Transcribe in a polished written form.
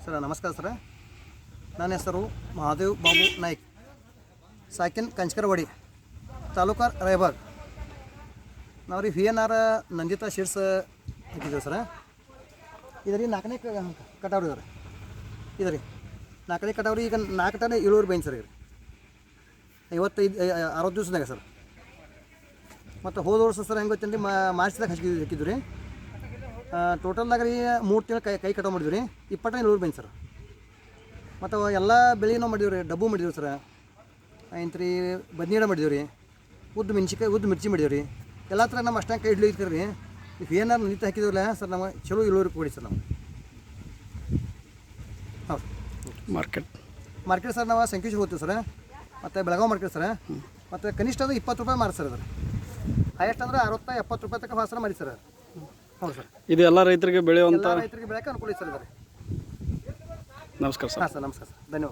Sir ನಮಸ್ಕಾರ sir. ನನ್ನ ಹೆಸರು ಮಹಾದೇವ್ ಬಾಬು ನಾಯ್ಕ್, ಸಾಕಿನ್ ಕಂಚಕರವಾಡಿ, ತಾಲೂಕು ರಾಯಬಾಗ್. ನಾವು ರೀ VNR ನಂದಿತಾ ಶೀಡ್ಸ್ ಹಾಕಿದ್ದೀವಿ ಸರ್. ಇದರಿ 4ನೇ ಕಟಾವ್ರಿ ಇದಾರೆ. ಇದರಿ 4ನೇ ಕಟಾವ್ರಿ. ಈಗ 4 ಟನ್ ಇಳುವರಿ ಬೈನ್ ಸರ್. ಈಗ 55-60 ದಿವಸದಾಗ ಸರ್. ಮತ್ತು ಹೋದ ವರ್ಷ ಸರ್ ಹೆಂಗೆ ಗೊತ್ತೇನು ರೀ, ಮಾರ್ಚ್ದಾಗ ಹಾಕಿದ್ವಿ ರೀ. ಟೋಟಲ್ದಾಗ ರೀ 3 ತಿಂಗಳು ಕೈ ಕಟಾವು ಮಾಡಿದ್ವಿ ರೀ. 20 ಟನ್ ಇಳುವರಿ ಬೈನ್ ಸರ್. ಮತ್ತು ಎಲ್ಲ ಬೆಳೆ ನಾವು ಮಾಡಿದ್ವಿ ರೀ. ಡಬ್ಬು ಮಾಡಿದ್ವಿ ಸರ್, ಆಯ್ತು ರೀ. ಬದ್ನಿಗಿಡ ಮಾಡಿದ್ವಿ ರೀ. ಉದ್ದು ಮಿರ್ಚಿ ಮಾಡಿದ್ವಿ ರೀ. ಎಲ್ಲ ಥರ ನಮ್ಮ ಅಷ್ಟೇ ಕೈ ಹಿಡಿಯೋದು ರೀ. VNR ನಿಂತು ಹಾಕಿದ್ವಲ್ಲ ಸರ್, ನಮಗೆ ಚಲೋ ಇಳುವರಿ ಕೊಡಿ ಸರ್. ನಾವು ಹೌದು. ಮಾರ್ಕೆಟ್ ಸರ್ ನಾವು ಸಂಕೇಶ್ವರ ಹೋಗ್ತೀವಿ ಸರ್, ಮತ್ತು ಬೆಳಗಾವಿ ಮಾರ್ಕೆಟ್ ಸರ್. ಮತ್ತು ಕನಿಷ್ಠ ಅದು 20 ರೂಪಾಯಿ ಮಾರಿ ಸರ್. ಅದ್ರ ಹೈಯೆಸ್ಟ್ ಅಂದ್ರೆ 60-70 ರೂಪಾಯಿ ತನಕ ಭಾಳ ಮಾಡಿ ಸರ್. ಹೌದು ಸರ್. ಇದು ಎಲ್ಲ ರೈತರಿಗೆ ಬೆಳೆಯುವಂಥ ರೈತರಿಗೆ ಬೆಳೆಯೋಕೆ ಅನುಕೂಲ ಸರ್. ಇದ್ದಾರೆ. ನಮಸ್ಕಾರ ಸರ್. ಹಾಂ ಸರ್, ನಮಸ್ಕಾರ ಸರ್, ಧನ್ಯವಾದ.